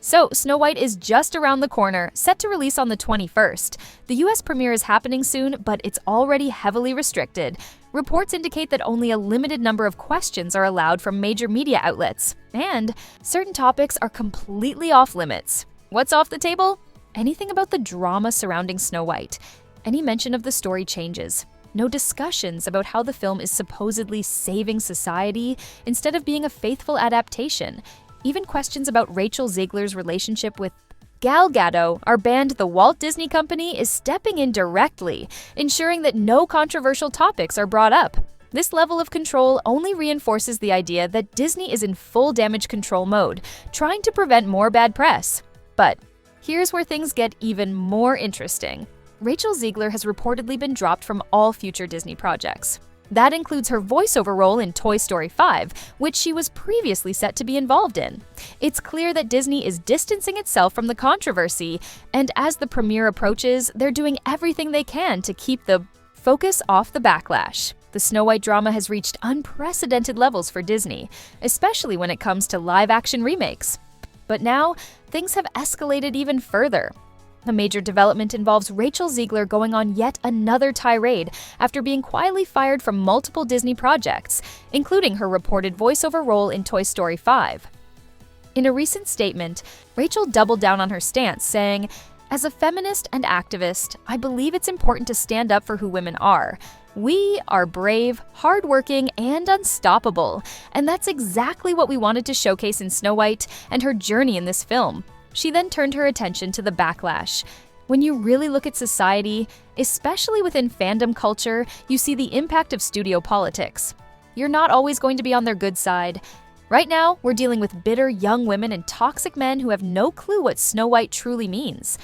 So, Snow White is just around the corner, set to release on the 21st. The US premiere is happening soon, but it's already heavily restricted. Reports indicate that only a limited number of questions are allowed from major media outlets, and certain topics are completely off limits. What's off the table? Anything about the drama surrounding Snow White. Any mention of the story changes. No discussions about how the film is supposedly saving society instead of being a faithful adaptation. Even questions about Rachel Zegler's relationship with Gal Gadot are banned. The Walt Disney Company is stepping in directly, ensuring that no controversial topics are brought up. This level of control only reinforces the idea that Disney is in full damage control mode, trying to prevent more bad press. But here's where things get even more interesting. Rachel Zegler has reportedly been dropped from all future Disney projects. That includes her voiceover role in Toy Story 5, which she was previously set to be involved in. It's clear that Disney is distancing itself from the controversy, and as the premiere approaches, they're doing everything they can to keep the focus off the backlash. The Snow White drama has reached unprecedented levels for Disney, especially when it comes to live-action remakes. But now, things have escalated even further. A major development involves Rachel Zegler going on yet another tirade after being quietly fired from multiple Disney projects, including her reported voiceover role in Toy Story 5. In a recent statement, Rachel doubled down on her stance, saying, "As a feminist and activist, I believe it's important to stand up for who women are. We are brave, hardworking, and unstoppable, and that's exactly what we wanted to showcase in Snow White and her journey in this film." She then turned her attention to the backlash. When you really look at society, especially within fandom culture, you see the impact of studio politics. You're not always going to be on their good side. Right now, we're dealing with bitter young women and toxic men who have no clue what Snow White truly means.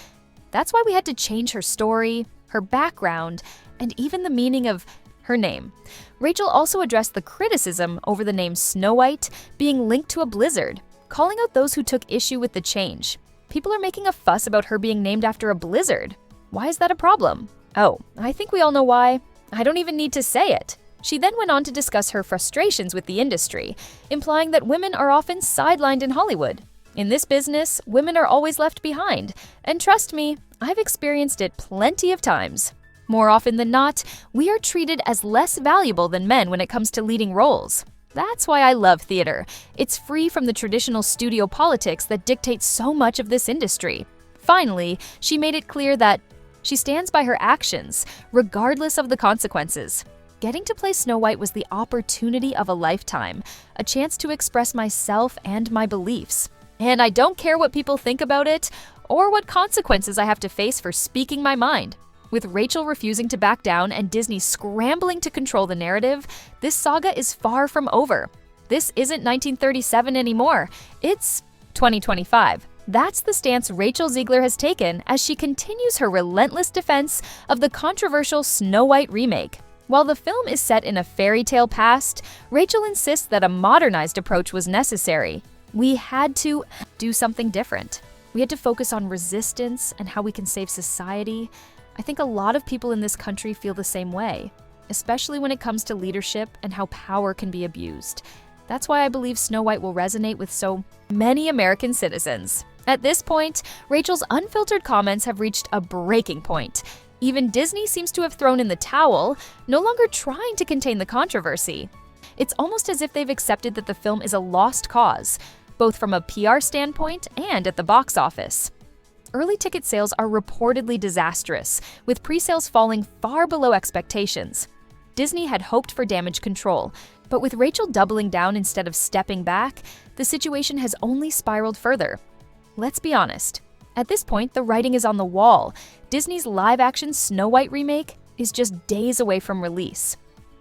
That's why we had to change her story, her background, and even the meaning of her name. Rachel also addressed the criticism over the name Snow White being linked to a blizzard, calling out those who took issue with the change. People are making a fuss about her being named after a blizzard. Why is that a problem? Oh, I think we all know why. I don't even need to say it. She then went on to discuss her frustrations with the industry, implying that women are often sidelined in Hollywood. In this business, women are always left behind, and trust me, I've experienced it plenty of times. More often than not, we are treated as less valuable than men when it comes to leading roles. That's why I love theater. It's free from the traditional studio politics that dictate so much of this industry. Finally, she made it clear that she stands by her actions, regardless of the consequences. Getting to play Snow White was the opportunity of a lifetime, a chance to express myself and my beliefs. And I don't care what people think about it, or what consequences I have to face for speaking my mind. With Rachel refusing to back down and Disney scrambling to control the narrative, this saga is far from over. This isn't 1937 anymore, it's 2025. That's the stance Rachel Zegler has taken as she continues her relentless defense of the controversial Snow White remake. While the film is set in a fairy tale past, Rachel insists that a modernized approach was necessary. We had to do something different. We had to focus on resistance and how we can save society. I think a lot of people in this country feel the same way, especially when it comes to leadership and how power can be abused. That's why I believe Snow White will resonate with so many American citizens. At this point, Rachel's unfiltered comments have reached a breaking point. Even Disney seems to have thrown in the towel, no longer trying to contain the controversy. It's almost as if they've accepted that the film is a lost cause, both from a PR standpoint and at the box office. Early ticket sales are reportedly disastrous, with pre-sales falling far below expectations. Disney had hoped for damage control, but with Rachel doubling down instead of stepping back, the situation has only spiraled further. Let's be honest. At this point, the writing is on the wall. Disney's live-action Snow White remake is just days away from release.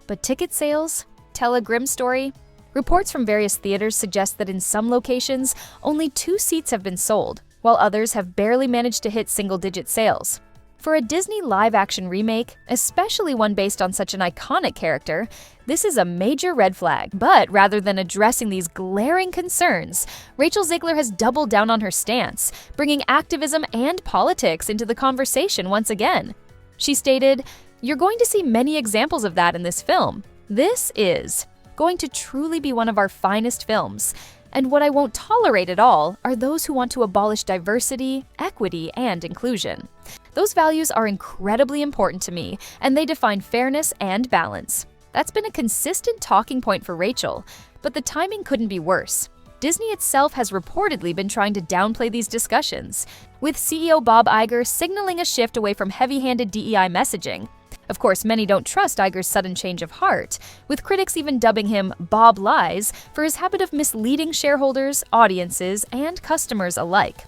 But ticket sales tell a grim story. Reports from various theaters suggest that in some locations, only 2 seats have been sold, while others have barely managed to hit single-digit sales. For a Disney live-action remake, especially one based on such an iconic character, this is a major red flag. But rather than addressing these glaring concerns, Rachel Zegler has doubled down on her stance, bringing activism and politics into the conversation once again. She stated, "You're going to see many examples of that in this film. This is going to truly be one of our finest films. And what I won't tolerate at all are those who want to abolish diversity, equity, and inclusion. Those values are incredibly important to me, and they define fairness and balance. That's been a consistent talking point for Rachel, but the timing couldn't be worse. Disney itself has reportedly been trying to downplay these discussions, with CEO Bob Iger signaling a shift away from heavy-handed DEI messaging. Of course, many don't trust Iger's sudden change of heart, with critics even dubbing him Bob Lies for his habit of misleading shareholders, audiences, and customers alike.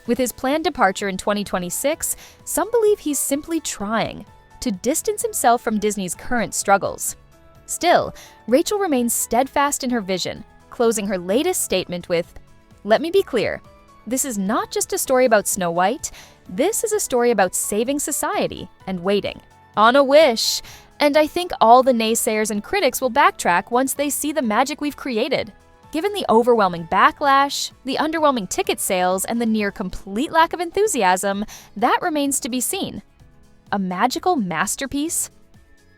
With his planned departure in 2026, some believe he's simply trying to distance himself from Disney's current struggles. Still, Rachel remains steadfast in her vision, closing her latest statement with, "Let me be clear, this is not just a story about Snow White, this is a story about saving society and waiting on a wish." And I think all the naysayers and critics will backtrack once they see the magic we've created. Given the overwhelming backlash, the underwhelming ticket sales, and the near complete lack of enthusiasm, that remains to be seen. A magical masterpiece?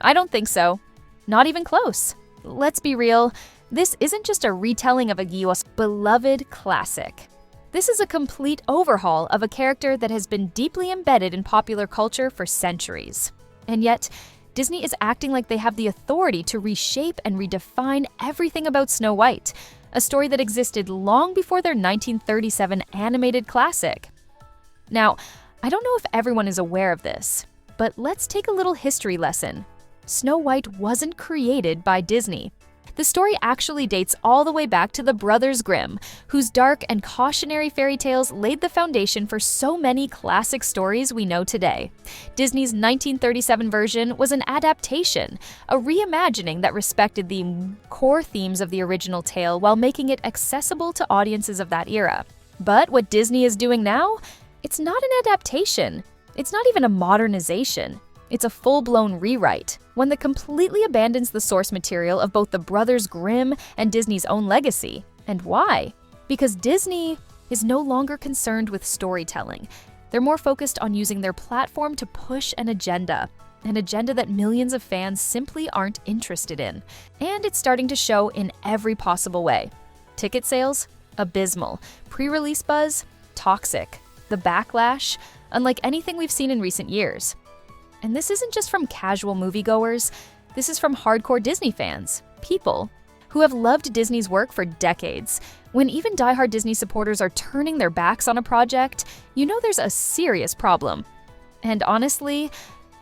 I don't think so. Not even close. Let's be real, this isn't just a retelling of a US beloved classic. This is a complete overhaul of a character that has been deeply embedded in popular culture for centuries. And yet, Disney is acting like they have the authority to reshape and redefine everything about Snow White, a story that existed long before their 1937 animated classic. Now, I don't know if everyone is aware of this, but let's take a little history lesson. Snow White wasn't created by Disney. The story actually dates all the way back to the Brothers Grimm, whose dark and cautionary fairy tales laid the foundation for so many classic stories we know today. Disney's 1937 version was an adaptation, a reimagining that respected the core themes of the original tale while making it accessible to audiences of that era. But what Disney is doing now? It's not an adaptation. It's not even a modernization. It's a full-blown rewrite, one that completely abandons the source material of both the Brothers Grimm and Disney's own legacy. And why? Because Disney is no longer concerned with storytelling. They're more focused on using their platform to push an agenda that millions of fans simply aren't interested in. And it's starting to show in every possible way. Ticket sales? Abysmal. Pre-release buzz? Toxic. The backlash? Unlike anything we've seen in recent years. And this isn't just from casual moviegoers, this is from hardcore Disney fans, people who have loved Disney's work for decades. When even diehard Disney supporters are turning their backs on a project, you know there's a serious problem. And honestly,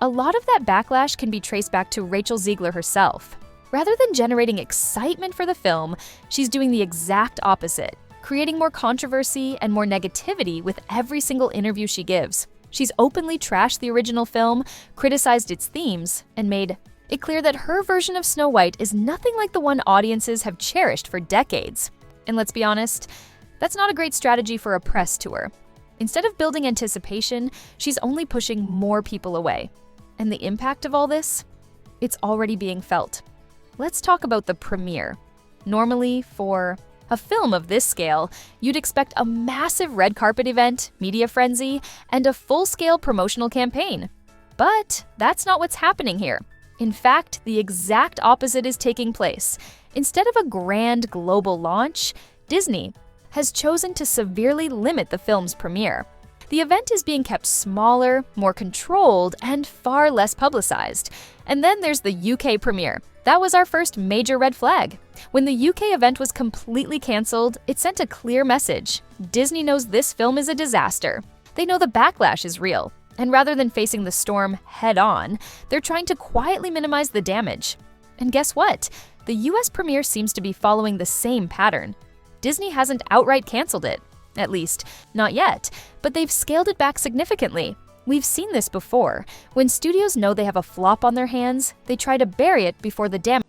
a lot of that backlash can be traced back to Rachel Zegler herself. Rather than generating excitement for the film, she's doing the exact opposite, creating more controversy and more negativity with every single interview she gives. She's openly trashed the original film, criticized its themes, and made it clear that her version of Snow White is nothing like the one audiences have cherished for decades. And let's be honest, that's not a great strategy for a press tour. Instead of building anticipation, she's only pushing more people away. And the impact of all this? It's already being felt. Let's talk about the premiere. Normally, for a film of this scale, you'd expect a massive red carpet event, media frenzy, and a full-scale promotional campaign. But that's not what's happening here. In fact, the exact opposite is taking place. Instead of a grand global launch, Disney has chosen to severely limit the film's premiere. The event is being kept smaller, more controlled, and far less publicized. And then there's the UK premiere. That was our first major red flag. When the UK event was completely canceled, it sent a clear message. Disney knows this film is a disaster. They know the backlash is real. And rather than facing the storm head-on, they're trying to quietly minimize the damage. And guess what? The US premiere seems to be following the same pattern. Disney hasn't outright canceled it. At least, not yet, but they've scaled it back significantly. We've seen this before. When studios know they have a flop on their hands, they try to bury it before the damage